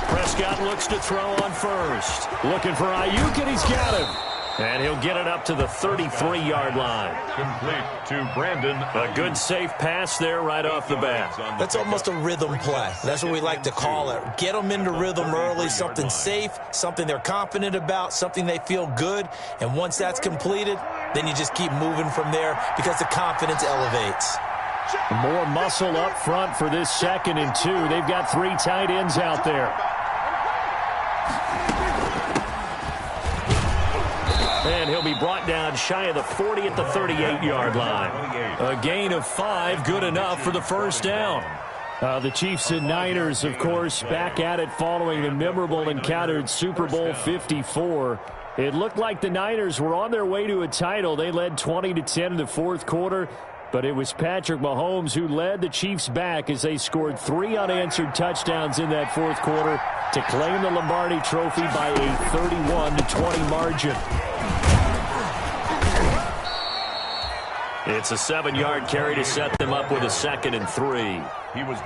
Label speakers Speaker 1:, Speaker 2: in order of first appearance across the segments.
Speaker 1: Prescott looks to throw on first. Looking for Ayuk, and he's got him. And he'll get it up to the 33-yard line.
Speaker 2: Complete to Brandon.
Speaker 1: A good safe pass there right off the bat.
Speaker 3: That's almost a rhythm play. That's what we like to call it. Get them into rhythm early, something safe, something they're confident about, something they feel good. And once that's completed, then you just keep moving from there because the confidence elevates.
Speaker 1: More muscle up front for this 2nd and 2. They've got 3 tight ends out there. And he'll be brought down shy of the 40 at the 38-yard line. A gain of 5, good enough for the first down. The Chiefs and Niners, of course, back at it following a memorable encounter in Super Bowl 54. It looked like the Niners were on their way to a title. They led 20-10 in the fourth quarter. But it was Patrick Mahomes who led the Chiefs back as they scored 3 unanswered touchdowns in that fourth quarter to claim the Lombardi Trophy by a 31-20 margin. It's a 7-yard carry to set them up with a 2nd and 3.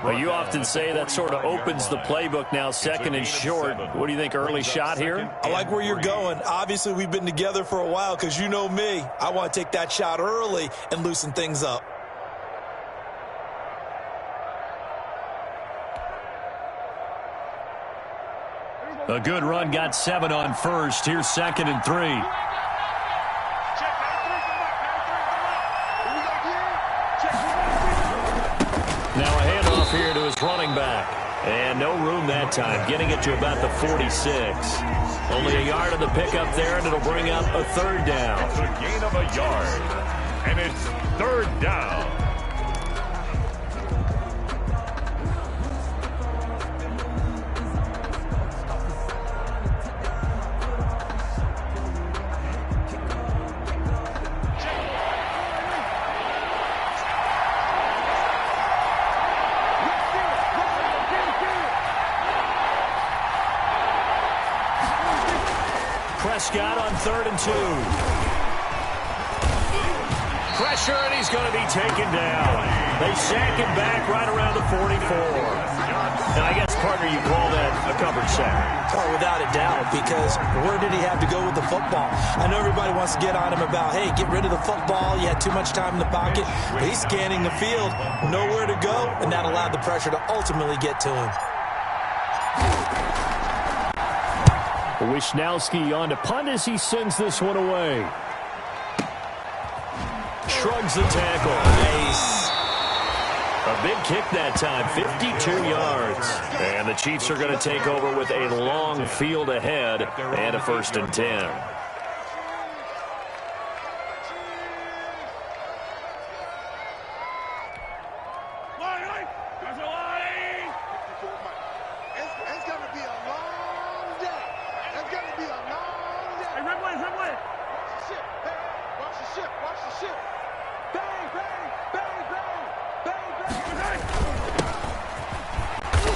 Speaker 1: Well, you often say that sort of opens the playbook now, 2nd and short. What do you think, early shot here?
Speaker 3: I like where you're going. Obviously, we've been together for a while because you know me. I want to take that shot early and loosen things up.
Speaker 1: A good run, got 7 on first. Here's 2nd and 3. Now a handoff here to his running back. And no room that time, getting it to about the 46. Only a yard on the pickup there, and it'll bring up a 3rd down.
Speaker 2: It's a gain of a yard. And it's 3rd down.
Speaker 1: Prescott on 3rd and 2. Pressure, and he's going to be taken down. They sack him back right around the 44. Now, I guess, partner, you call that a covered sack.
Speaker 3: Oh, without a doubt, because where did he have to go with the football? I know everybody wants to get on him about, hey, get rid of the football. You had too much time in the pocket. But he's scanning the field, nowhere to go, and that allowed the pressure to ultimately get to him.
Speaker 1: Wisnowski on to punt as he sends this one away. Shrugs the tackle.
Speaker 3: Nice.
Speaker 1: A big kick that time, 52 yards. And the Chiefs are going to take over with a long field ahead and a 1st and 10.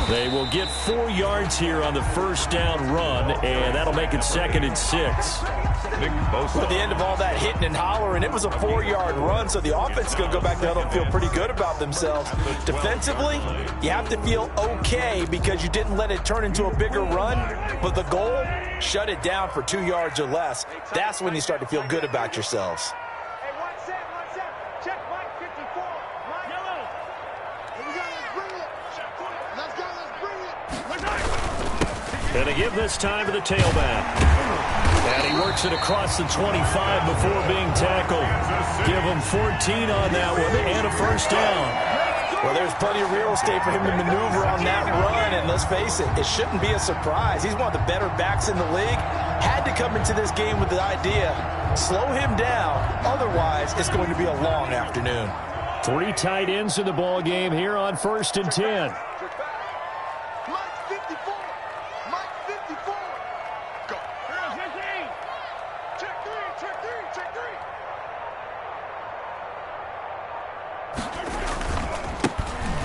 Speaker 1: They will get 4 yards here on the 1st down run, and that'll make it 2nd and 6.
Speaker 3: At the end of all that hitting and hollering, it was a 4-yard run, so the offense is going to go back there and feel pretty good about themselves. Defensively, you have to feel okay because you didn't let it turn into a bigger run, but the goal, shut it down for 2 yards or less. That's when you start to feel good about yourselves.
Speaker 1: And they give this time to the tailback. And he works it across the 25 before being tackled. Give him 14 on that one and a 1st down.
Speaker 3: Well, there's plenty of real estate for him to maneuver on that run, and let's face it, it shouldn't be a surprise. He's one of the better backs in the league. Had to come into this game with the idea, slow him down, otherwise it's going to be a long afternoon.
Speaker 1: 3 tight ends in the ball game here on 1st and 10.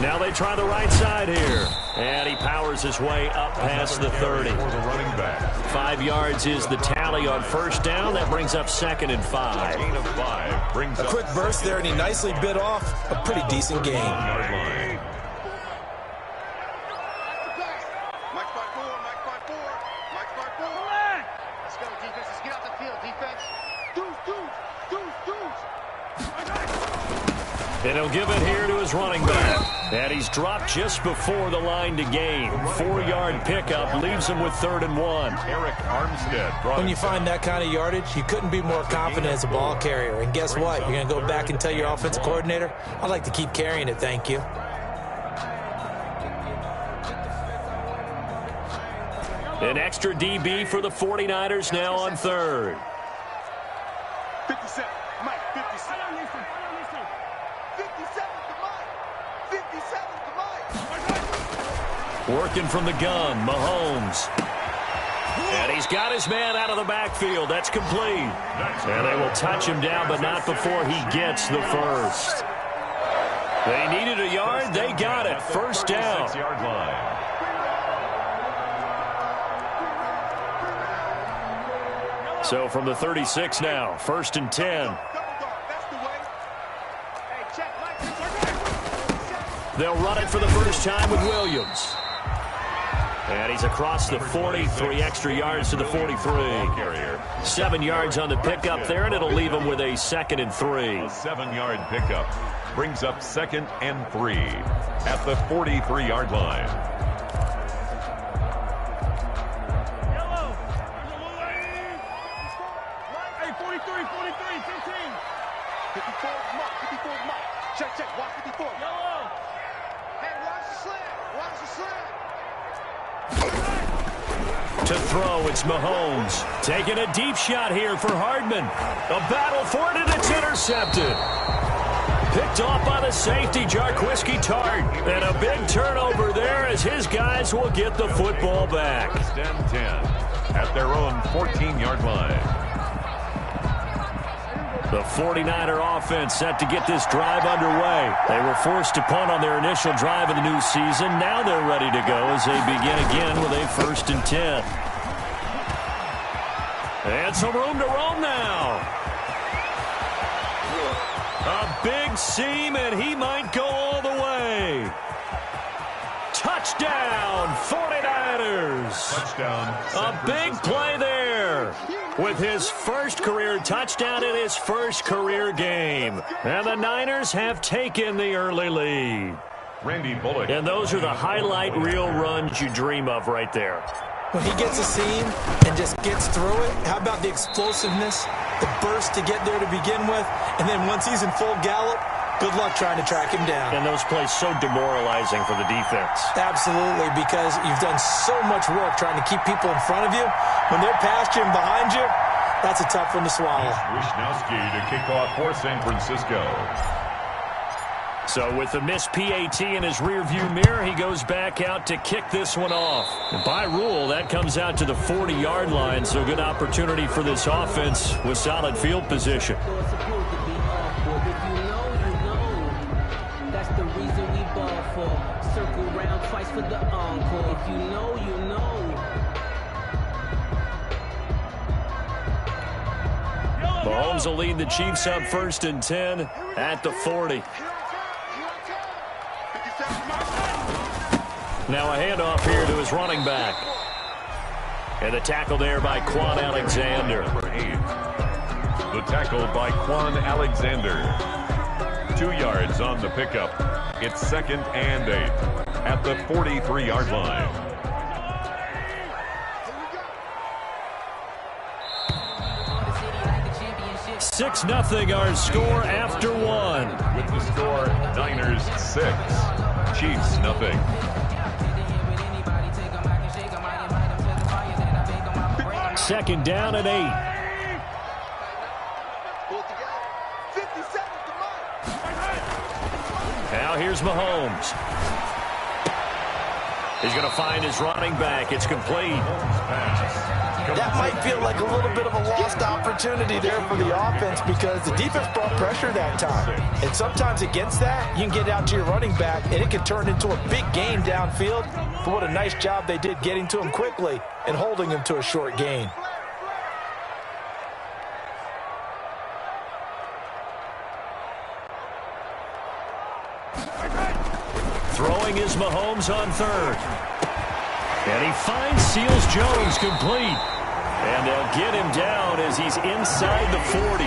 Speaker 1: Now they try the right side here. And he powers his way up past the 30. 5 yards is the tally on first down. That brings up 2nd and 5.
Speaker 3: A quick burst there, and he nicely bit off a pretty decent gain.
Speaker 1: And he'll give it here to his running back. And he's dropped just before the line to gain. 4-yard pickup leaves him with 3rd and 1.
Speaker 2: Eric Armstead.
Speaker 3: When you find that kind of yardage, you couldn't be more confident as a ball carrier. And guess what? You're going to go back and tell your offensive coordinator, I'd like to keep carrying it, thank you.
Speaker 1: An extra DB for the 49ers now on 3rd.
Speaker 4: 57, Mike, 57. 57 to Mike. 57 to Mike.
Speaker 1: Working from the gun, Mahomes. And he's got his man out of the backfield. That's complete. And they will touch him down, but not before he gets the first. They needed a yard. They got it. First down.
Speaker 2: 6-yard line.
Speaker 1: So from the 36 now, 1st and 10. They'll run it for the first time with Williams. And he's across the 40, 3 extra yards to the 43. 7 yards on the pickup there, and it'll leave him with a 2nd and 3.
Speaker 2: A 7-yard pickup brings up 2nd and 3 at the 43-yard line.
Speaker 4: Hey, 43, 15. 54 Mark, 54 Mark. Check, watch 54. Yellow. Hey, watch the slant.
Speaker 1: To throw, it's Mahomes. Taking a deep shot here for Hardman. A battle for it, and it's intercepted. Picked off by the safety, Jarquiski Tart. And a big turnover there as his guys will get the football back.
Speaker 2: 1st and 10 at their own 14-yard line.
Speaker 1: The 49er offense set to get this drive underway. They were forced to punt on their initial drive of the new season. Now they're ready to go as they begin again with a 1st and 10. And some room to roam now. A big seam, and he might go all the way. Touchdown, 49ers.
Speaker 2: Touchdown.
Speaker 1: A big play there with his first career touchdown in his first career game. And the Niners have taken the early lead.
Speaker 2: Randy Bullock.
Speaker 1: And those are the highlight reel runs you dream of right there.
Speaker 3: When he gets a seam and just gets through it, how about the explosiveness, the burst to get there to begin with, and then once he's in full gallop, good luck trying to track him down.
Speaker 1: And those plays so demoralizing for the defense.
Speaker 3: Absolutely, because you've done so much work trying to keep people in front of you. When they're past you and behind you, that's a tough one to swallow.
Speaker 2: Wisnowski to kick off for San Francisco.
Speaker 1: So with the missed PAT in his rearview mirror, he goes back out to kick this one off. And by rule, that comes out to the 40-yard line, so good opportunity for this offense with solid field position.
Speaker 5: That's the reason we ball for. Circle round twice for the encore. If you know, you know.
Speaker 1: Mahomes will lead the Chiefs up 1st and 10 at the 40. Now a handoff here to his running back. And the tackle there by Quan Alexander.
Speaker 2: The tackle by Quan Alexander. 2 yards on the pickup. It's 2nd and 8 at the 43-yard line.
Speaker 1: Six 0 our score after one.
Speaker 2: With the score, Niners 6, Chiefs 0.
Speaker 1: Second down and 8. Now here's Mahomes. He's going to find his running back. It's complete.
Speaker 3: that might feel like a little bit of a lost opportunity there for the offense because the defense brought pressure that time. And sometimes against that, you can get out to your running back, and it can turn into a big gain downfield. But what a nice job they did getting to him quickly and holding him to a short gain.
Speaker 1: Throwing is Mahomes on third. And he finds Seals-Jones complete. And they'll get him down as he's inside the 40.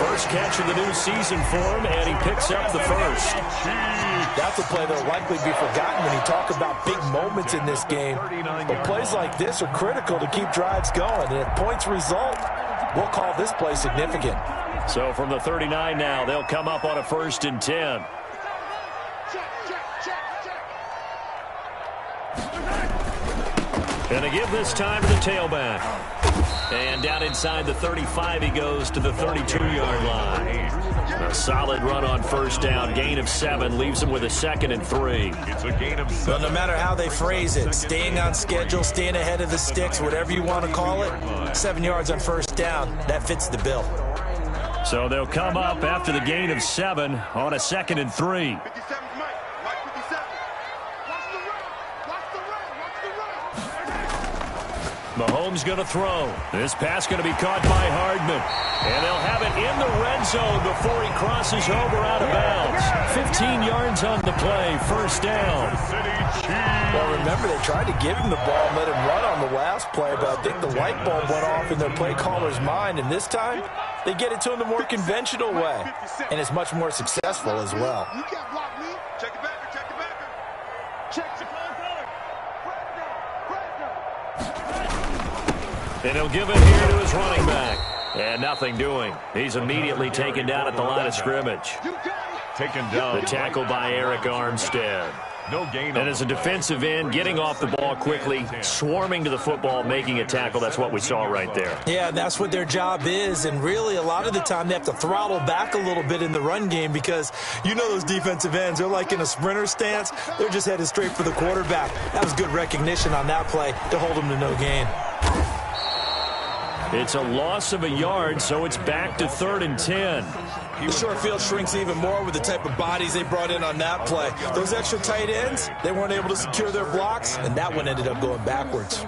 Speaker 1: First catch of the new season for him, and he picks up the first.
Speaker 3: That's a play that'll likely be forgotten when you talk about big moments in this game. But plays like this are critical to keep drives going. And if points result, we'll call this play significant.
Speaker 1: So from the 39 now, they'll come up on a 1st and 10. And a give this time to the tailback. And down inside the 35, he goes to the 32-yard line. A solid run on 1st down. Gain of 7 leaves him with a 2nd and 3.
Speaker 2: It's a gain of 7.
Speaker 3: Well, no matter how they phrase it, staying on schedule, staying ahead of the sticks, whatever you want to call it, 7 yards on 1st down, that fits the bill.
Speaker 1: So they'll come up after the gain of 7 on a 2nd and 3.
Speaker 4: 57's Mike. Mike 57. Watch the run. Watch the run. Watch the run.
Speaker 1: Mahomes going to throw. This pass going to be caught by Hardman. And they'll have it in the red zone before he crosses over out of bounds. 15 yards on the play. 1st down.
Speaker 3: Well, remember, they tried to give him the ball and let him run on the last play, but I think the light bulb went off in their play caller's mind, and this time they get it to him the more conventional way, and it's much more successful as well.
Speaker 4: You can't block me. Check it back. Check it back. Check it.
Speaker 1: And he'll give it here to his running back. And nothing doing. He's immediately taken down at the line of scrimmage.
Speaker 2: Taken down.
Speaker 1: The tackle by Eric Armstead.
Speaker 2: No gain.
Speaker 1: And as a defensive end, getting off the ball quickly, swarming to the football, making a tackle, that's what we saw right there.
Speaker 3: Yeah, that's what their job is, and really a lot of the time they have to throttle back a little bit in the run game because you know those defensive ends, they're like in a sprinter stance. They're just headed straight for the quarterback. That was good recognition on that play to hold them to no gain.
Speaker 1: It's a loss of a yard, so it's back to 3rd and 10.
Speaker 3: The short field shrinks even more with the type of bodies they brought in on that play. Those extra tight ends, they weren't able to secure their blocks, and that one ended up going backwards.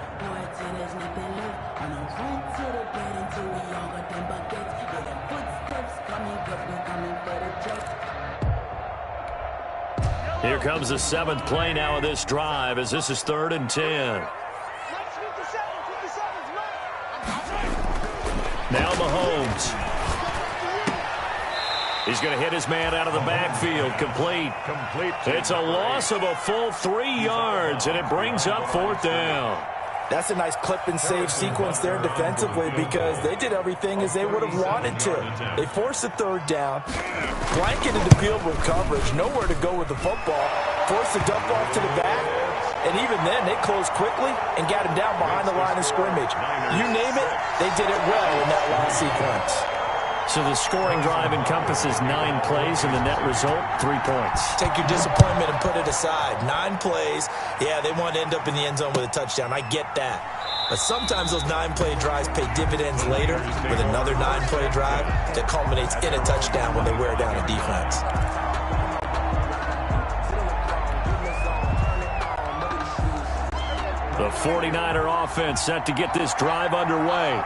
Speaker 1: Here comes the 7th play now of this drive as this is 3rd and 10. Now Mahomes. He's going to hit his man out of the backfield. Complete. It's a loss of a full 3 yards, and it brings up 4th down.
Speaker 3: That's a nice clip and save sequence there defensively because they did everything as they would have wanted to. They forced the 3rd down, blanketed the field with coverage, nowhere to go with the football, forced the dump off to the back, and even then they closed quickly and got him down behind the line of scrimmage. You name it, they did it well in that last sequence.
Speaker 1: So the scoring drive encompasses 9 plays, and the net result, 3 points.
Speaker 3: Take your disappointment and put it aside. 9 plays. Yeah, they want to end up in the end zone with a touchdown. I get that. But sometimes those 9-play drives pay dividends later with another 9-play drive that culminates in a touchdown when they wear down a defense.
Speaker 1: The 49er offense set to get this drive underway.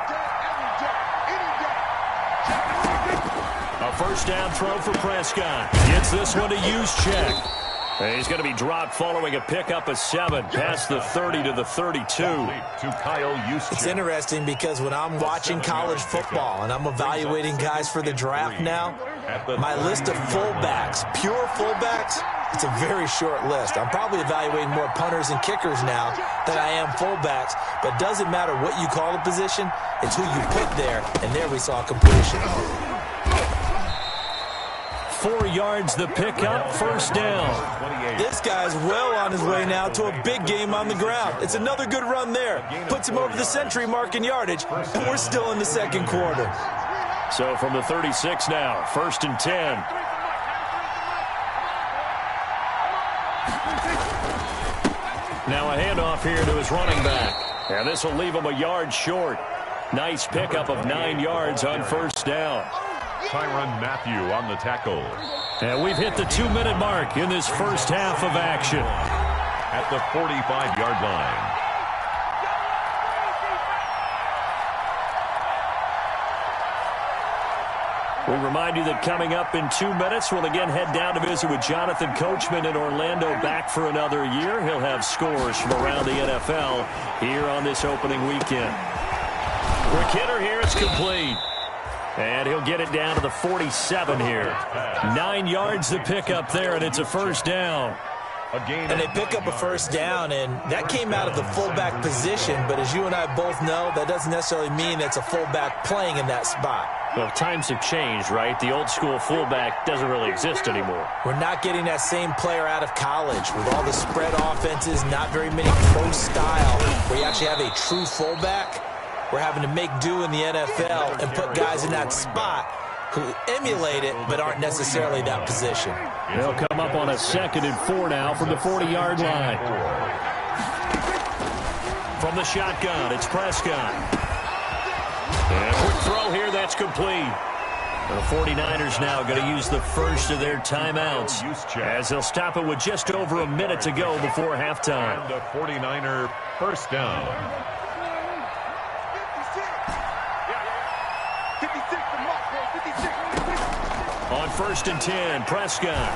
Speaker 1: A 1st down throw for Prescott. Gets this one to Juszczyk. And he's going to be dropped following a pickup of 7 past the 30 to the 32.
Speaker 2: To Kyle Juszczyk.
Speaker 3: It's interesting because when I'm watching college football and I'm evaluating guys for the draft now, my list of fullbacks, pure fullbacks, it's a very short list. I'm probably evaluating more punters and kickers now than I am fullbacks, but it doesn't matter what you call a position, it's who you put there, and there we saw completion.
Speaker 1: 4 yards the pickup, 1st down.
Speaker 3: This guy's well on his way now to a big game on the ground. It's another good run there. Puts him over the century mark in yardage, and we're still in the 2nd quarter.
Speaker 1: So from the 36 now, 1st and 10. Now a handoff here to his running back. And this will leave him a yard short. Nice pickup of 9 yards on first down.
Speaker 2: Tyrann Mathieu on the tackle.
Speaker 1: And we've hit the 2-minute mark in this first half of action.
Speaker 2: At the 45-yard line.
Speaker 1: We remind you that coming up in 2 minutes, we'll again head down to visit with Jonathan Coachman in Orlando, back for another year. He'll have scores from around the NFL here on this opening weekend. Quick hitter here, it's complete. And he'll get it down to the 47 here. 9 yards to pick up there, and it's a first down.
Speaker 3: And they pick up a first down, and that came out of the fullback position. But as you and I both know, that doesn't necessarily mean that's a fullback playing in that spot.
Speaker 1: Well, times have changed, right? The old school fullback doesn't really exist anymore.
Speaker 3: We're not getting that same player out of college with all the spread offenses, not very many pro style, where you actually have a true fullback. We're having to make do in the NFL and put guys in that spot who emulate it but aren't necessarily that position.
Speaker 1: They'll come up on a 2nd and 4 now from the 40-yard line. From the shotgun, it's Prescott. And a quick throw here, that's complete. The 49ers now going to use the first of their timeouts as they'll stop it with just over a minute to go before halftime.
Speaker 2: And the 49er first down.
Speaker 4: 56 to Mark, bro. 56.
Speaker 1: On 1st and 10, Prescott.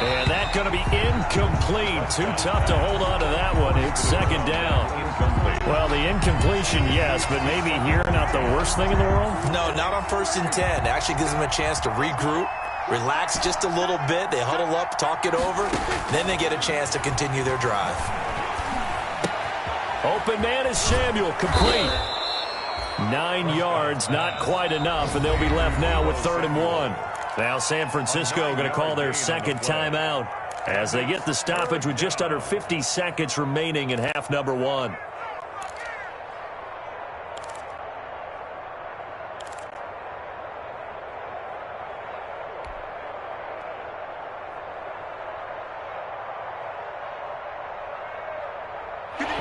Speaker 1: And that's going to be incomplete. Too tough to hold on to that one. It's 2nd down.
Speaker 2: Incomplete.
Speaker 1: Well, the incompletion, yes, but maybe here not the worst thing in the world?
Speaker 3: No, not on 1st and 10. It actually gives them a chance to regroup, relax just a little bit. They huddle up, talk it over. Then they get a chance to continue their drive.
Speaker 1: Open man is Samuel, complete. 9 yards, not quite enough, and they'll be left now with 3rd and 1. Now San Francisco going to call their 2nd timeout as they get the stoppage with just under 50 seconds remaining in half number 1.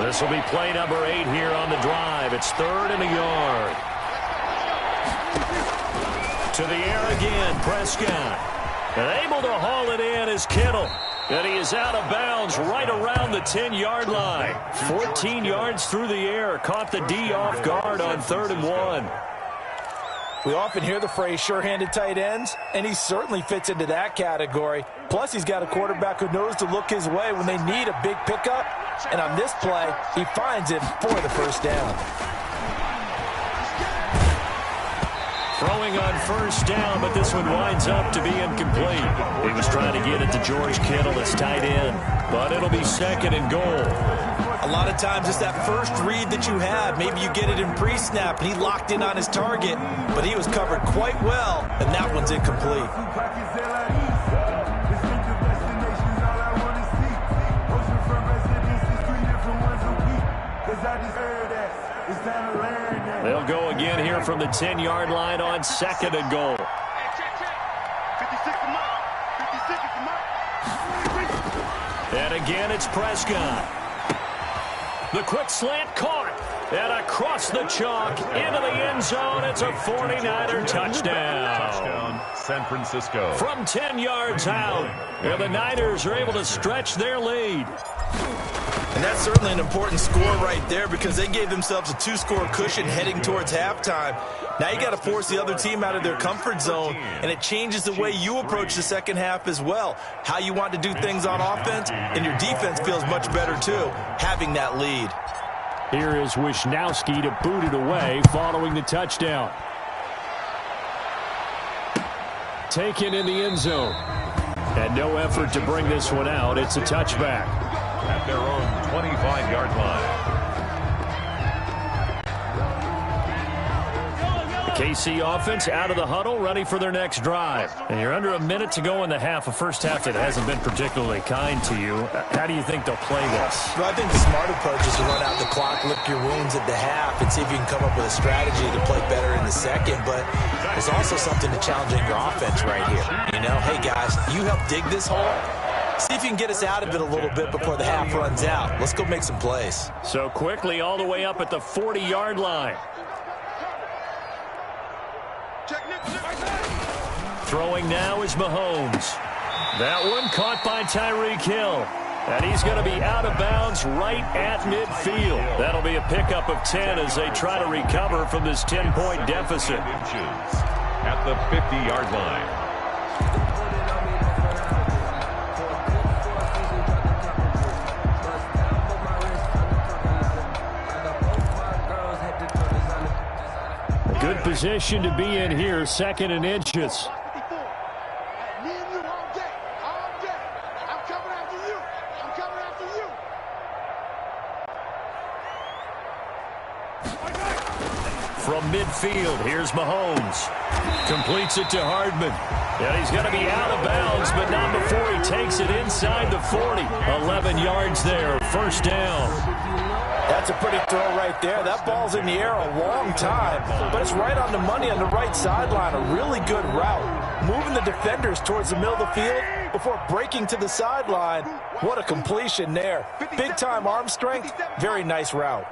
Speaker 1: This will be play number 8 here on the drive. It's 3rd and a yard. To the air again, Prescott. And able to haul it in is Kittle. And he is out of bounds right around the 10-yard line. 14 yards through the air. Caught the D off guard on 3rd and 1.
Speaker 3: We often hear the phrase sure-handed tight ends, and he certainly fits into that category. Plus, he's got a quarterback who knows to look his way when they need a big pickup. And on this play, he finds him for the first down.
Speaker 1: Throwing on 1st down, but this one winds up to be incomplete. He was trying to get it to George Kittle, his tight end, but it'll be 2nd and goal.
Speaker 3: A lot of times it's that first read that you have. Maybe you get it in pre-snap, and he locked in on his target, but he was covered quite well, and that one's incomplete.
Speaker 1: They'll go again here from the 10-yard line on 2nd and goal.
Speaker 4: 56 to Mark. 56 to Mark.
Speaker 1: And again, it's Prescott. The quick slant caught. And across the chalk into the end zone. It's a 49er touchdown.
Speaker 2: San Francisco.
Speaker 1: From 10 yards out. And the Niners are able to stretch their lead.
Speaker 3: And that's certainly an important score right there because they gave themselves a 2-score cushion heading towards halftime. Now you got to force the other team out of their comfort zone, and it changes the way you approach the second half as well. How you want to do things on offense, and your defense feels much better too, having that lead.
Speaker 1: Here is Wisnowski to boot it away following the touchdown. Taken in the end zone. And no effort to bring this one out. It's a touchback.
Speaker 2: At their own 25-yard line.
Speaker 1: The KC offense out of the huddle, ready for their next drive. And you're under a minute to go in the half, a first half that hasn't been particularly kind to you. How do you think they'll play this?
Speaker 3: Well, I think the smart approach is to run out the clock, lick your wounds at the half, and see if you can come up with a strategy to play better in the second. But there's also something to challenging your offense right here. You know, hey, guys, you help dig this hole. See if you can get us out of it a little bit before the half runs out. Let's go make some plays.
Speaker 1: So quickly all the way up at the 40-yard line. Throwing now is Mahomes. That one caught by Tyreek Hill. And he's going to be out of bounds right at midfield. That'll be a pickup of 10 as they try to recover from this 10-point deficit.
Speaker 2: At the 50-yard line.
Speaker 1: Good position to be in here, 2nd and inches. From midfield, here's Mahomes. Completes it to Hardman. And he's going to be out of bounds, but not before he takes it inside the 40. 11 yards there, 1st down.
Speaker 3: That's a pretty throw right there. That ball's in the air a long time, but it's right on the money on the right sideline. A really good route. Moving the defenders towards the middle of the field before breaking to the sideline. What a completion there. Big-time arm strength. Very nice route.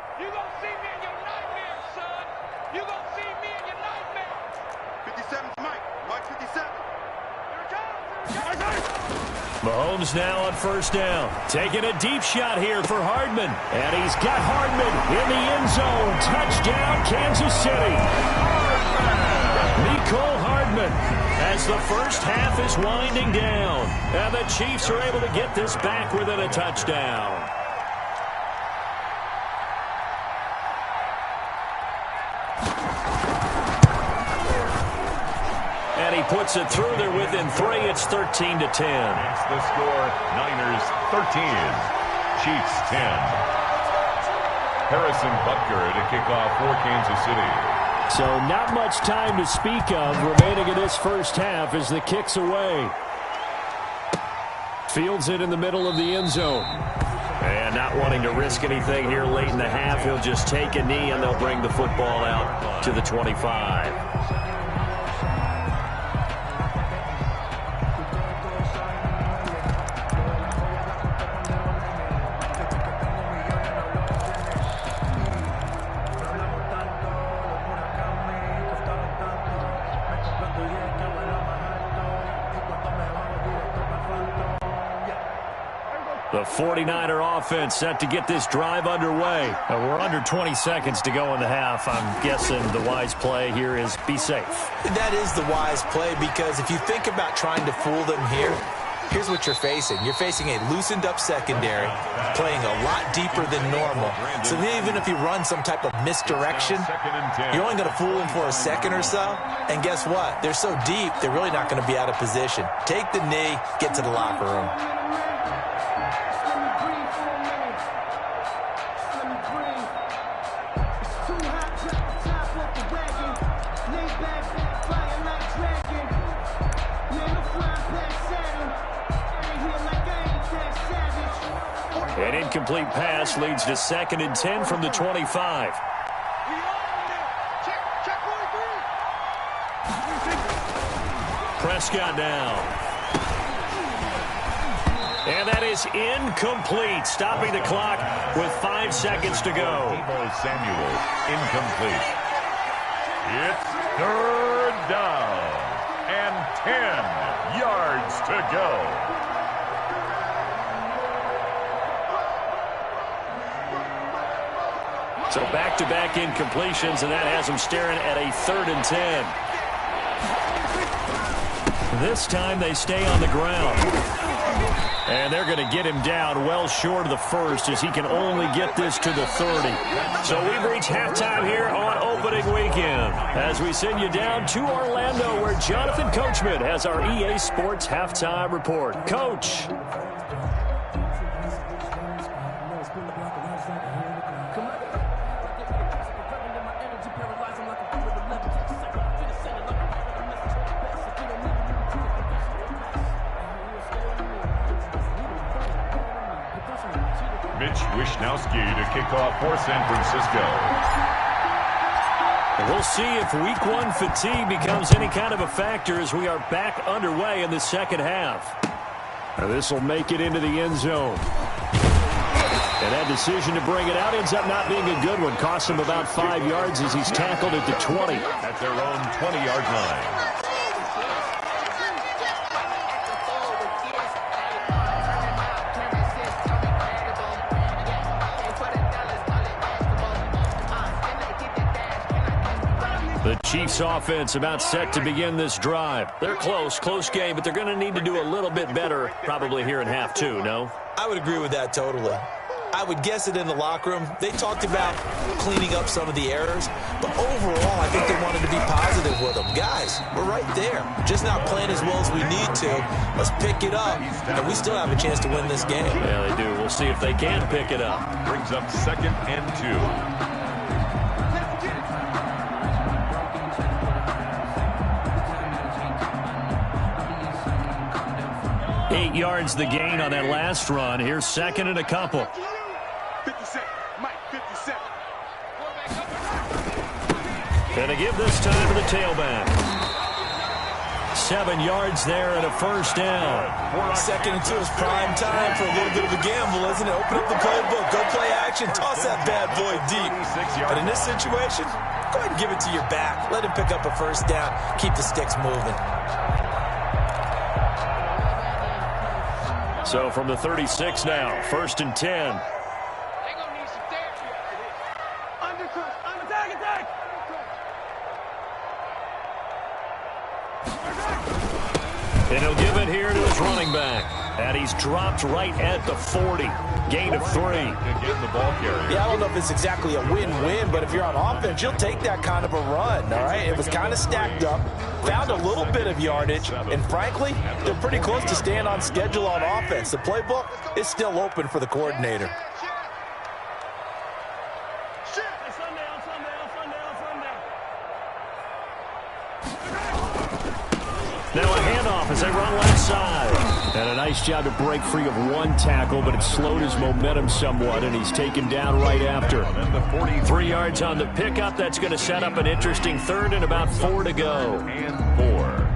Speaker 1: Mahomes now on 1st down. Taking a deep shot here for Hardman. And he's got Hardman in the end zone. Touchdown, Kansas City. Mecole Hardman as the first half is winding down. And the Chiefs are able to get this back within a touchdown. And he puts it through there within 3. It's 13-10.
Speaker 2: That's the score. Niners 13. Chiefs 10. Harrison Butker to kick off for Kansas City.
Speaker 1: So not much time to speak of remaining in this first half as the kick's away. Fields it in the middle of the end zone. And not wanting to risk anything here late in the half, he'll just take a knee and they'll bring the football out to the 25. The 49er offense set to get this drive underway. We're under 20 seconds to go in the half. I'm guessing the wise play here is be safe.
Speaker 3: That is the wise play because if you think about trying to fool them here, here's what you're facing. You're facing a loosened up secondary, playing a lot deeper than normal. So even if you run some type of misdirection, you're only going to fool them for a second or so. And guess what? They're so deep, they're really not going to be out of position. Take the knee, get to the locker room.
Speaker 1: An incomplete pass leads to 2nd and 10 from the 25. Prescott now. And that is incomplete, stopping the clock with 5 seconds to go.
Speaker 2: Deebo Samuel, incomplete. It's 3rd down and 10 yards to go.
Speaker 1: So back-to-back incompletions, and that has them staring at a 3rd and 10. This time they stay on the ground. And they're going to get him down well short of the 1st as he can only get this to the 30. So we've reached halftime here on opening weekend as we send you down to Orlando where Jonathan Coachman has our EA Sports halftime report. Coach.
Speaker 2: Wishnowski to kick off for San Francisco.
Speaker 1: We'll see if week 1 fatigue becomes any kind of a factor as we are back underway in the second half. This will make it into the end zone. And that decision to bring it out ends up not being a good one. Costs him about 5 yards as he's tackled at the 20.
Speaker 2: At their own 20-yard line.
Speaker 1: The Chiefs offense about set to begin this drive. They're close game, but they're going to need to do a little bit better probably here in half two, no?
Speaker 3: I would agree with that totally. I would guess it in the locker room. They talked about cleaning up some of the errors, but overall, I think they wanted to be positive with them. Guys, we're right there. Just not playing as well as we need to. Let's pick it up, and we still have a chance to win this game.
Speaker 1: Yeah, they do. We'll see if they can pick it up.
Speaker 2: Brings up 2nd and 2.
Speaker 1: 8 yards the gain on that last run. Here's 2nd and a couple.
Speaker 4: 50 Mike, 50
Speaker 1: And a give this time to the tailback. 7 yards there and a first down.
Speaker 3: 2nd and 2 is prime time for a little bit of a gamble, isn't it? Open up the playbook, go play action, toss that bad boy deep. But in this situation, go ahead and give it to your back. Let him pick up a first down. Keep the sticks moving.
Speaker 1: So from the 36 now, 1st and 10.
Speaker 4: They're going to need some therapy out here. Attack!
Speaker 1: And he'll give it here to his running back. And he's dropped right at the 40. Gain of 3.
Speaker 2: Again, the ball carrier.
Speaker 3: Yeah, I don't know if it's exactly a win-win, but if you're on offense, you'll take that kind of a run, all right? It was kind of stacked up, found a little bit of yardage, and frankly, they're pretty close to staying on schedule on offense. The playbook is still open for the coordinator.
Speaker 1: Now a handoff as they run left side. And a nice job to break free of one tackle, but it slowed his momentum somewhat, and he's taken down right after. 3 yards on the pickup. That's going to set up an interesting 3rd and about 4 to go.
Speaker 2: And 4.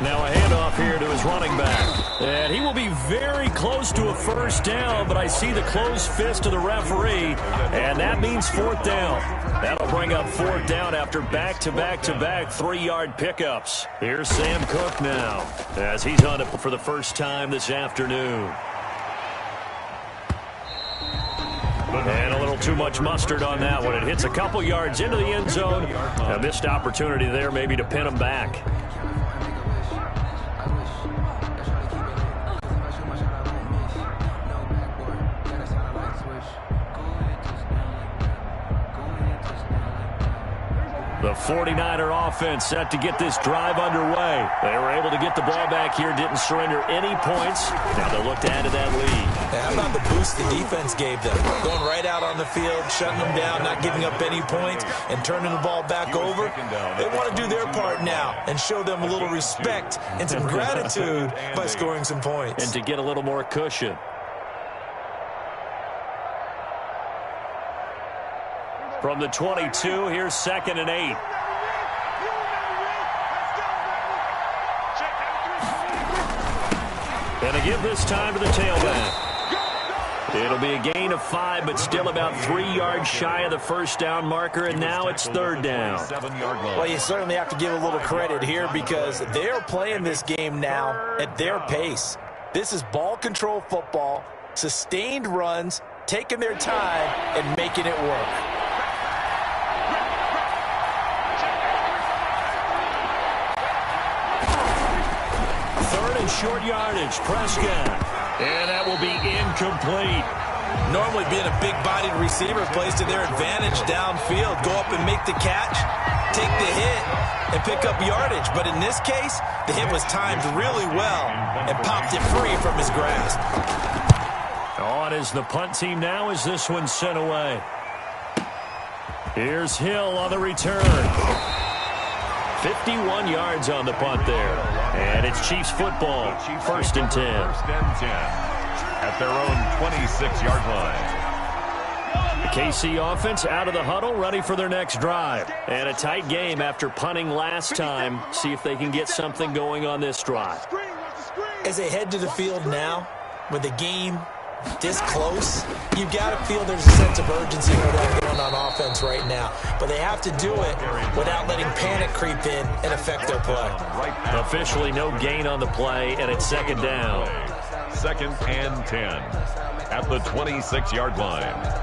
Speaker 1: Now a handoff here to his running back. And he will be very close to a first down, but I see the closed fist of the referee, and that means 4th down. That'll bring up 4th down after back-to-back-to-back 3-yard pickups. Here's Sam Cook now, as he's on it for the first time this afternoon. And a little too much mustard on that one. It hits a couple yards into the end zone. A missed opportunity there maybe to pin him back. The 49er offense set to get this drive underway. They were able to get the ball back here, didn't surrender any points. Now they'll look to add to that lead.
Speaker 3: Hey, how about the boost the defense gave them? Going right out on the field, shutting them down, not giving up any points, and turning the ball back over. They want to do their part now and show them a little respect and some gratitude by scoring some points.
Speaker 1: And to get a little more cushion. From the 22, here's 2nd and 8. And a give this time to the tailback. It'll be a gain of 5, but still about 3 yards shy of the first down marker, and now it's 3rd down.
Speaker 3: Well, you certainly have to give a little credit here because they're playing this game now at their pace. This is ball control football, sustained runs, taking their time, and making it work.
Speaker 1: Short yardage, Prescott. And that will be incomplete.
Speaker 3: Normally being a big-bodied receiver plays to their advantage downfield. Go up and make the catch, take the hit, and pick up yardage. But in this case, the hit was timed really well and popped it free from his grasp.
Speaker 1: On is the punt team now as this one's sent away. Here's Hill on the return. 51 yards on the punt there. And it's Chiefs football, first and 10.
Speaker 2: First and 10 at their own 26-yard line.
Speaker 1: The KC offense out of the huddle, ready for their next drive. And a tight game after punting last time. See if they can get something going on this drive.
Speaker 3: As they head to the field now, with the game this close, you've got to feel there's a sense of urgency going on offense right now. But they have to do it without letting panic creep in and affect their play.
Speaker 1: Officially no gain on the play, and it's second down.
Speaker 2: Second and 10 at the 26-yard line.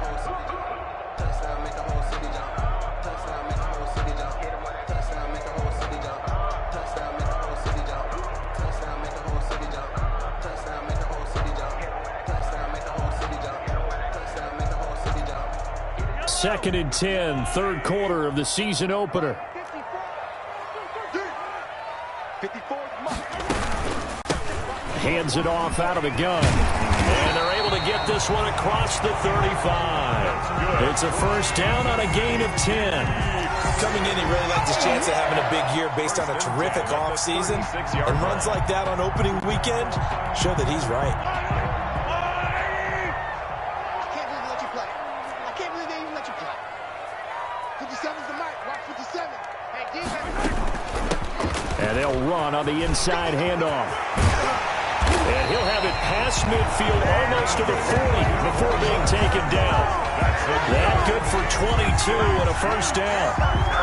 Speaker 1: Second and 10, third quarter of the season opener. Hands it off out of the gun. And they're able to get this one across the 35. It's a first down on a gain of 10.
Speaker 3: Coming in, he really liked his chance of having a big year based on a terrific offseason. And runs like that on opening weekend show that he's right.
Speaker 1: And they'll run on the inside handoff. And he'll have it past midfield almost to the 40 before being taken down. That good for 22 and a first down.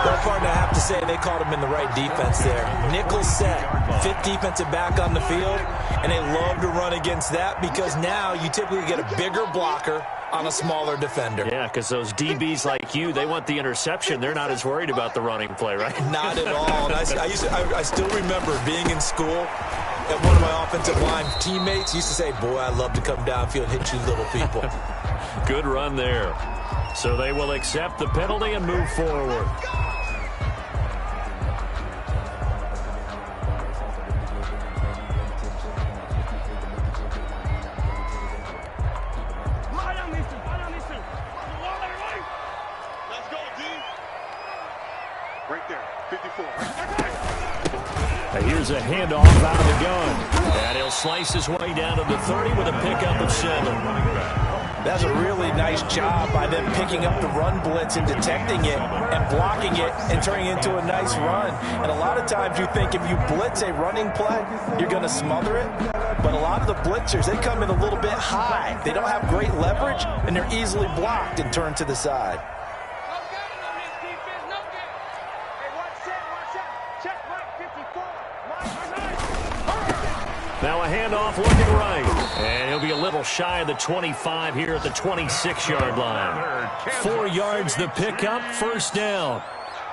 Speaker 3: Well, partner, I have to say they caught him in the right defense there. Nickel set, fifth defensive back on the field, and they love to run against that because now you typically get a bigger blocker on a smaller defender.
Speaker 1: Yeah, because those DBs like you, they want the interception. They're not as worried about the running play, right?
Speaker 3: Not at all. And I still remember being in school, and one of my offensive line teammates used to say, boy, I'd love to come downfield and hit you little people.
Speaker 1: Good run there. So they will accept the penalty and move forward. Here's a handoff out of the gun. And he'll slice his way down to the 30 with a pickup of 7.
Speaker 3: That's a really nice job by them picking up the run blitz and detecting it and blocking it and turning it into a nice run. And a lot of times you think if you blitz a running play, you're going to smother it. But a lot of the blitzers, they come in a little bit high. They don't have great leverage, and they're easily blocked and turned to the side.
Speaker 1: Now a handoff looking right. And he'll be a little shy of the 25 here at the 26-yard line. 4 yards the pickup, first down.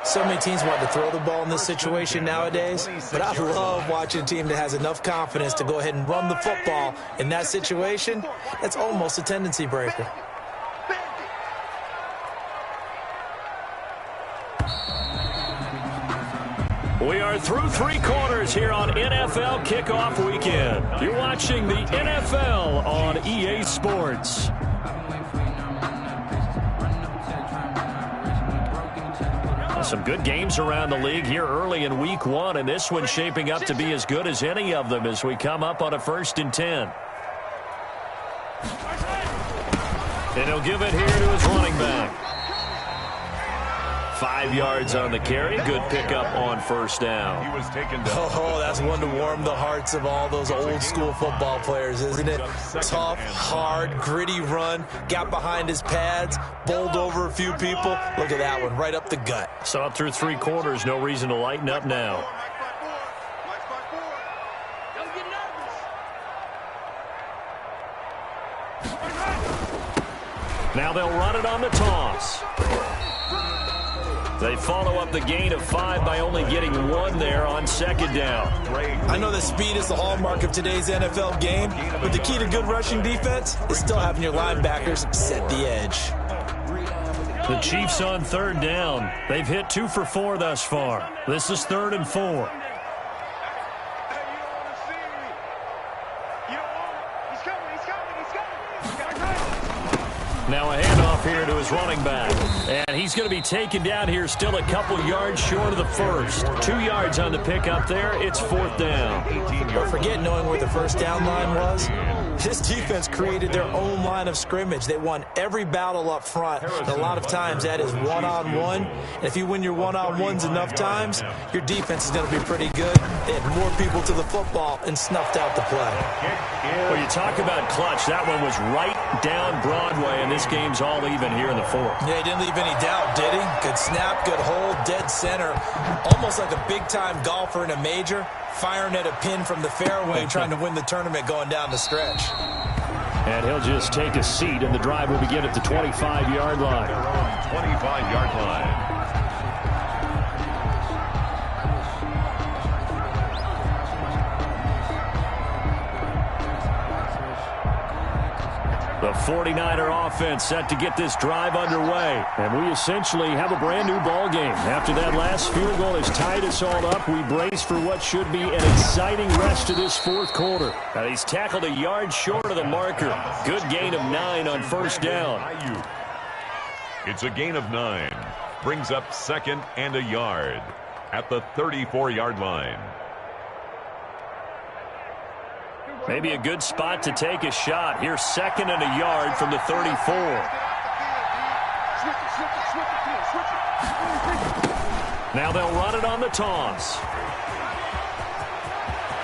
Speaker 3: So many teams want to throw the ball in this situation nowadays, but I love watching a team that has enough confidence to go ahead and run the football in that situation. That's almost a tendency breaker.
Speaker 1: We are through 3 quarters here on NFL Kickoff Weekend. You're watching the NFL on EA Sports. Some good games around the league here early in Week 1, and this one's shaping up to be as good as any of them as we come up on a first and 10. And he'll give it here to his running back. 5 yards on the carry. Good pickup on first down.
Speaker 2: He was taken down.
Speaker 3: Oh, that's one to warm the hearts of all those old school football players, isn't it? Tough, hard, gritty run. Got behind his pads, bowled over a few people. Look at that one, right up the gut.
Speaker 1: So up through 3 quarters, no reason to lighten up now. Now they'll run it on the toss. They follow up the gain of 5 by only getting 1 there on second down.
Speaker 3: I know that speed is the hallmark of today's NFL game, but the key to good rushing defense is still having your linebackers set the edge.
Speaker 1: The Chiefs on third down. They've hit 2 for 4 thus far. This is 3rd and 4. Now a handoff here to his running back. And he's going to be taken down here still a couple yards short of the first. 2 yards on the pickup there. It's 4th down.
Speaker 3: Don't forget knowing where the first down line was. This defense created their own line of scrimmage. They won every battle up front. And a lot of times that is one-on-one. And if you win your one-on-ones enough times, your defense is going to be pretty good. They had more people to the football and snuffed out the play.
Speaker 1: Well, you talk about clutch. That one was right down Broadway, and this game's all even here in the 4th.
Speaker 3: Yeah, he didn't leave any doubt, did he? Good snap, good hold, dead center. Almost like a big-time golfer in a major, firing at a pin from the fairway, trying to win the tournament going down the stretch.
Speaker 1: And he'll just take a seat, and the drive will begin at the 25-yard line.
Speaker 2: 25-yard line.
Speaker 1: The 49er offense set to get this drive underway. And we essentially have a brand new ball game. After that last field goal has tied us all up, we brace for what should be an exciting rest of this 4th quarter. Now he's tackled a yard short of the marker. Good gain of 9 on first down.
Speaker 2: It's a gain of 9. Brings up 2nd and a yard at the 34-yard line.
Speaker 1: Maybe a good spot to take a shot. Here's 2nd and a yard from the 34. Now they'll run it on the toss.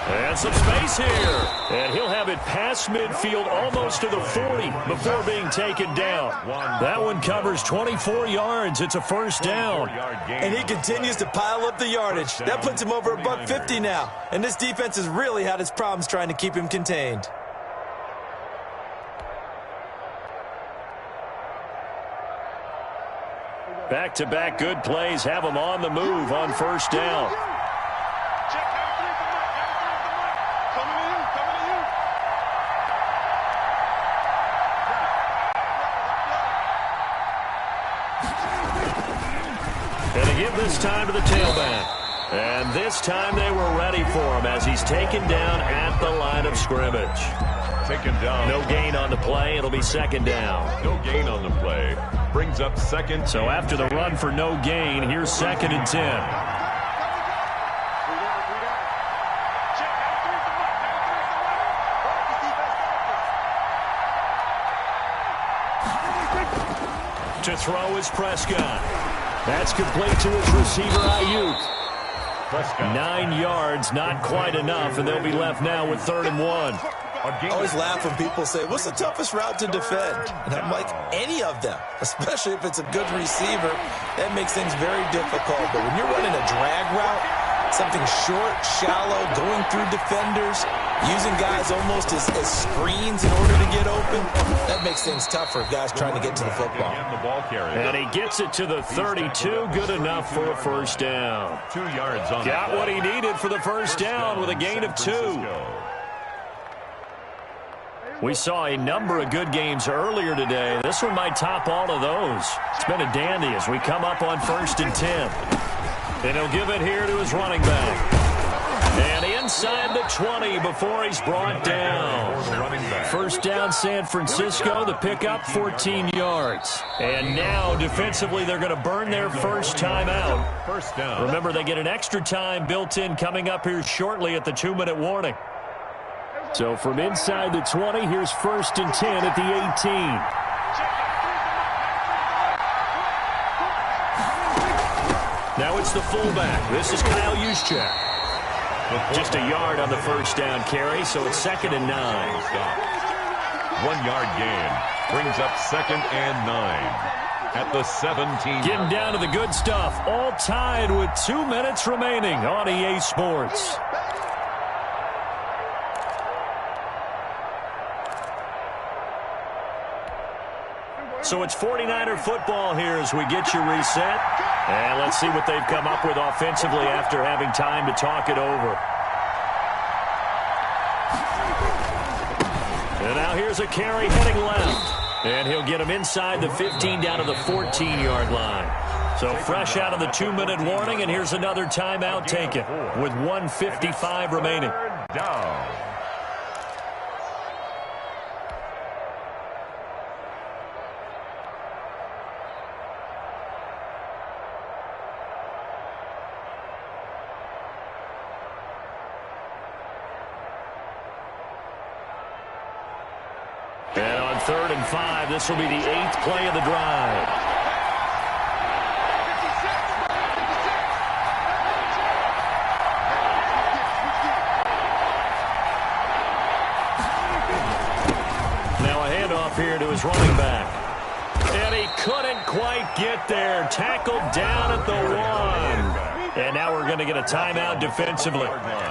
Speaker 1: And some space here. And he'll have it past midfield almost to the 40 before being taken down. That one covers 24 yards. It's a first down.
Speaker 3: And he continues to pile up the yardage. That puts him over $150 now. And this defense has really had its problems trying to keep him contained.
Speaker 1: Back-to-back good plays have him on the move on first down. And they give this time to the tailback. And this time they were ready for him as he's taken down at the line of scrimmage.
Speaker 2: Taken down.
Speaker 1: No gain on the play. It'll be 2nd down.
Speaker 2: No gain on the play. Brings up 2nd.
Speaker 1: So after the run for no gain, here's 2nd and 10. To throw is Prescott. That's complete to his receiver, Ayuk. 9 yards, not quite enough, and they'll be left now with 3rd and 1.
Speaker 3: I always laugh when people say, what's the toughest route to defend? And I'm like, any of them, especially if it's a good receiver. That makes things very difficult. But when you're running a drag route, something short, shallow, going through defenders, using guys almost as screens in order to get open, that makes things tough for guys trying to get to the football.
Speaker 1: And he gets it to the 32, good enough for a first down.
Speaker 2: 2 yards on
Speaker 1: Got what he needed for the first down with a gain of 2. We saw a number of good games earlier today. This one might top all of those. It's been a dandy as we come up on 1st and 10. And he'll give it here to his running back. And inside the 20 before he's brought down. First down, San Francisco. The pickup, 14 yards. And now, defensively, they're going to burn their first time out.
Speaker 2: First down.
Speaker 1: Remember, they get an extra time built in coming up here shortly at the 2-minute warning. So from inside the 20, here's 1st and 10 at the 18. Now it's the fullback. This is Kyle Juszczyk. Just a yard on the first down carry, so it's 2nd and 9.
Speaker 2: 1 yard gain. Brings up 2nd and 9 at the 17.
Speaker 1: Getting down to the good stuff. All tied with 2 minutes remaining on EA Sports. So it's 49er football here as we get you reset. And let's see what they've come up with offensively after having time to talk it over. And now here's a carry heading left. And he'll get him inside the 15 down to the 14-yard line. So fresh out of the 2-minute warning, and here's another timeout taken with 1:55 remaining.
Speaker 2: Down.
Speaker 1: 3rd and 5. This will be the 8th play of the drive. Now a handoff here to his running back. And he couldn't quite get there. Tackled down at the 1. And now we're going to get a timeout defensively.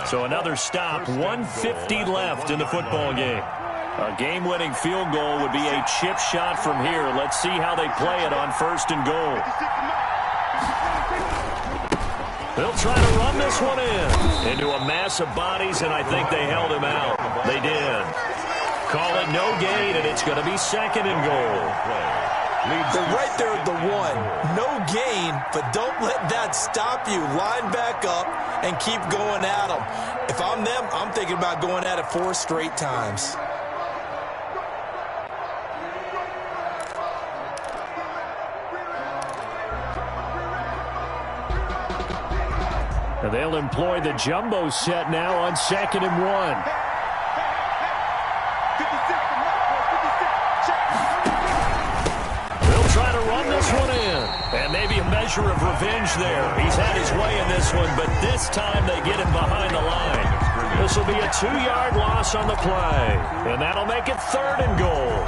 Speaker 1: So another stop, 1:50 left in the football game. A game-winning field goal would be a chip shot from here. Let's see how they play it on 1st and goal. They'll try to run this one into a mass of bodies, and I think they held him out. They did. Call it no gain, and it's going to be 2nd and goal.
Speaker 3: They're right there at the 1. No gain, but don't let that stop you. Line back up and keep going at them. If I'm them, I'm thinking about going at it 4 straight times.
Speaker 1: And they'll employ the jumbo set now on 2nd and 1. And maybe a measure of revenge there. He's had his way in this one, but this time they get him behind the line. This will be a 2-yard loss on the play. And that'll make it 3rd and goal.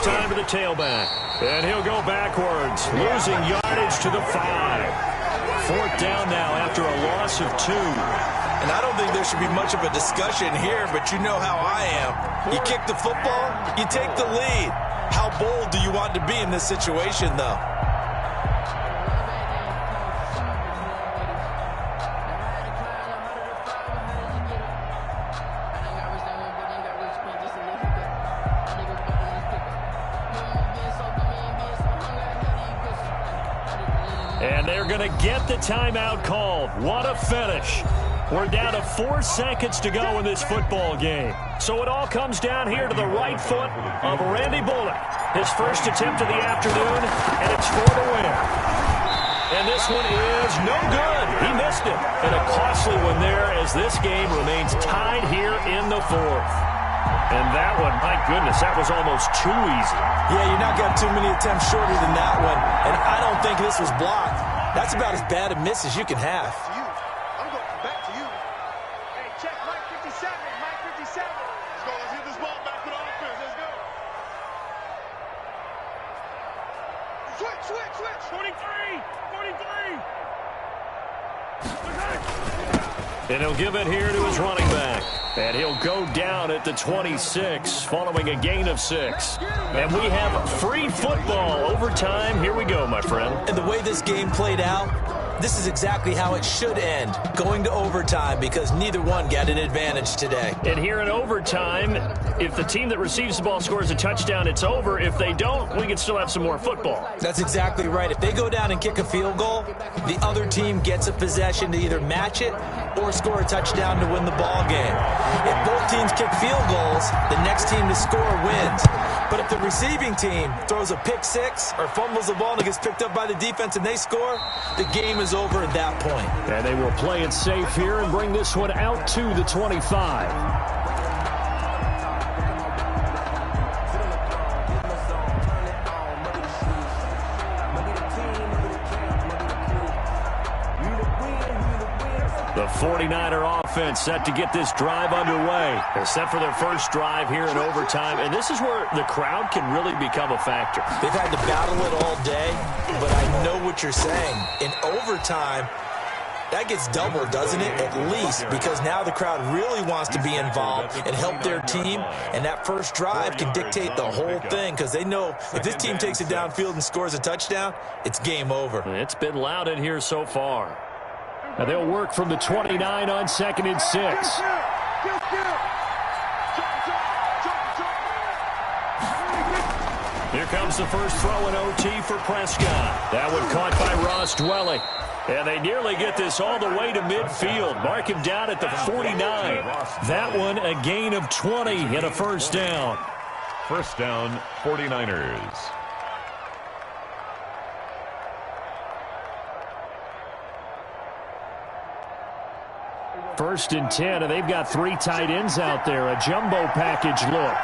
Speaker 1: Time to the tailback, and he'll go backwards, losing yardage to the 5. 4th down now after a loss of 2.
Speaker 3: And I don't think there should be much of a discussion here, but you know how I am. You kick the football, you take the lead. How bold do you want to be in this situation, though?
Speaker 1: And they're going to get the timeout called. What a finish. We're down to 4 seconds to go in this football game. So it all comes down here to the right foot of Randy Bullock. His first attempt of the afternoon, and it's for the win. And this one is no good. He missed it. And a costly one there as this game remains tied here in the 4th. And that one, my goodness, that was almost too easy.
Speaker 3: Yeah, you're not got too many attempts shorter than that one. And I don't think this was blocked. That's about as bad a miss as you can have.
Speaker 4: I'm going back to you. Hey, check Mike 57. Mike 57. Let's go. Let's hit this ball back to the offense. Let's go. Switch. 43.
Speaker 1: And he'll give it here to his running back. And he'll go down at the 26 following a gain of 6. And we have free football overtime. Here we go, my friend.
Speaker 3: And the way this game played out, this is exactly how it should end, going to overtime, because neither one got an advantage today.
Speaker 1: And here in overtime, if the team that receives the ball scores a touchdown, it's over. If they don't, we can still have some more football.
Speaker 3: That's exactly right. If they go down and kick a field goal, the other team gets a possession to either match it or score a touchdown to win the ball game. If both teams kick field goals, the next team to score wins. But if the receiving team throws a pick 6 or fumbles the ball and it gets picked up by the defense and they score, the game is over at that point.
Speaker 1: And they will play it safe here and bring this one out to the 25. The 49er offense set to get this drive underway. They're set for their first drive here in overtime, and this is where the crowd can really become a factor.
Speaker 3: They've had to battle it all day, but I know what you're saying. In overtime, that gets doubled, doesn't it? At least, because now the crowd really wants to be involved and help their team, and that first drive can dictate the whole thing, because they know if this team takes it downfield and scores a touchdown, it's game over.
Speaker 1: It's been loud in here so far. And they'll work from the 29 on 2nd and 6. Here comes the first throw in OT for Prescott. That one caught by Ross Dwelly. And they nearly get this all the way to midfield. Mark him down at the 49. That one a gain of 20 and a first down.
Speaker 2: First down, 49ers.
Speaker 1: First and 10, and they've got 3 tight ends out there. A jumbo package look.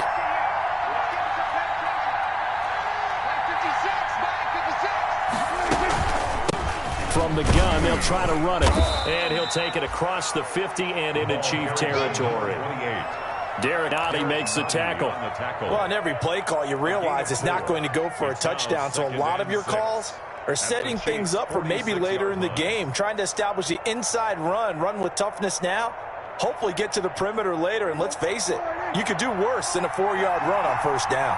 Speaker 1: From the gun, they'll try to run it. And he'll take it across the 50 and into Chief territory. Derek Ottey makes the tackle.
Speaker 3: Well, on every play call, you realize it's not going to go for a touchdown, so a lot of your calls are setting things up for maybe later in the game, trying to establish the inside run with toughness now, hopefully get to the perimeter later, and let's face it, you could do worse than a 4-yard run on first down.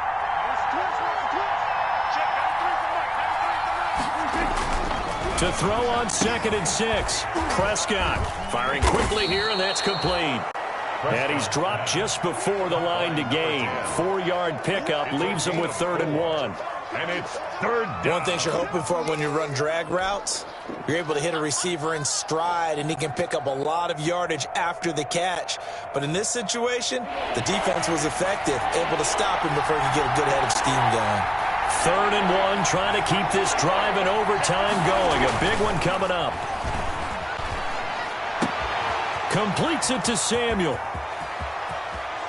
Speaker 1: To throw on 2nd and 6. Prescott firing quickly here, and that's complete. And he's dropped just before the line to gain. 4-yard pickup leaves him with 3rd and 1.
Speaker 2: And it's 3rd down.
Speaker 3: One thing you're hoping for when you run drag routes, you're able to hit a receiver in stride, and he can pick up a lot of yardage after the catch. But in this situation, the defense was effective, able to stop him before he could get a good head of steam going.
Speaker 1: 3rd and 1, trying to keep this drive in overtime going. A big one coming up. Completes it to Samuel.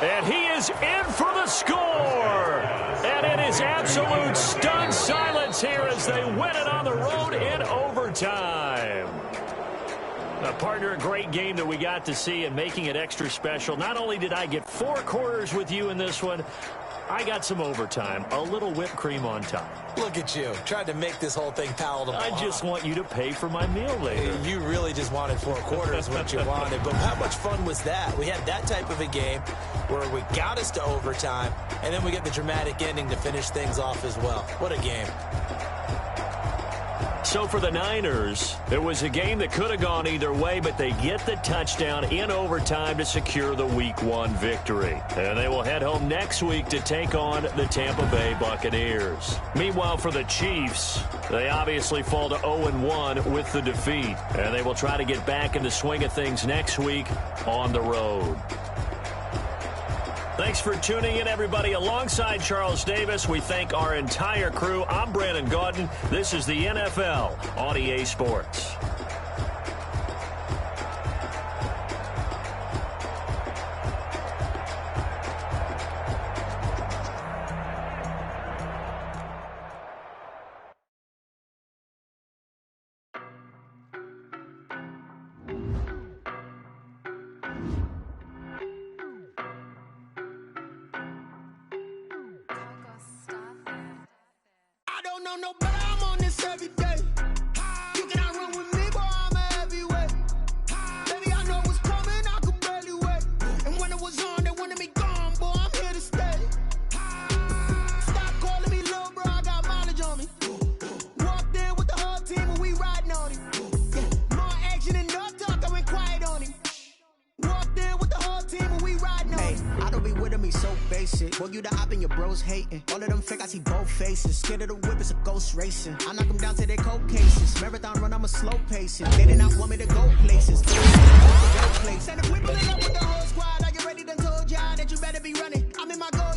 Speaker 1: And he is in for the score. And it is absolute stunned silence here as they win it on the road in overtime. Now, partner, a great game that we got to see and making it extra special. Not only did I get 4 quarters with you in this one, I got some overtime, a little whipped cream on top.
Speaker 3: Look at you, trying to make this whole thing palatable.
Speaker 1: I just want you to pay for my meal later.
Speaker 3: You really just wanted 4 quarters, what you wanted. But how much fun was that? We had that type of a game where we got us to overtime, and then we get the dramatic ending to finish things off as well. What a game.
Speaker 1: So for the Niners, it was a game that could have gone either way, but they get the touchdown in overtime to secure the Week 1 victory. And they will head home next week to take on the Tampa Bay Buccaneers. Meanwhile, for the Chiefs, they obviously fall to 0-1 with the defeat. And they will try to get back in the swing of things next week on the road. Thanks for tuning in, everybody. Alongside Charles Davis, we thank our entire crew. I'm Brandon Gaudin. This is the NFL on EA Sports.
Speaker 6: No, but I'm on this every day. You cannot run with me, boy, I'm a heavyweight. Baby, I know what's coming, I could barely wait. And when it was on, they wanted me gone, boy, I'm here to stay. Stop calling me little bro, I got mileage on me. Walked in with the whole team and we riding on him. Yeah, more action and no talk, I went quiet on him. Walked in with the whole team and we riding on him.
Speaker 7: I don't be with him, he's so basic. Boy, you the op and your bros hating. All of them fake, I see both faces. Scared of the whip, it's a ghost racing. I knock them down to their cold cases. Marathon run, I'm a slow pacing. They did not want me to go places.
Speaker 6: And if we pulling up with the whole squad, are you ready to told y'all that you better be running? I'm in my goal.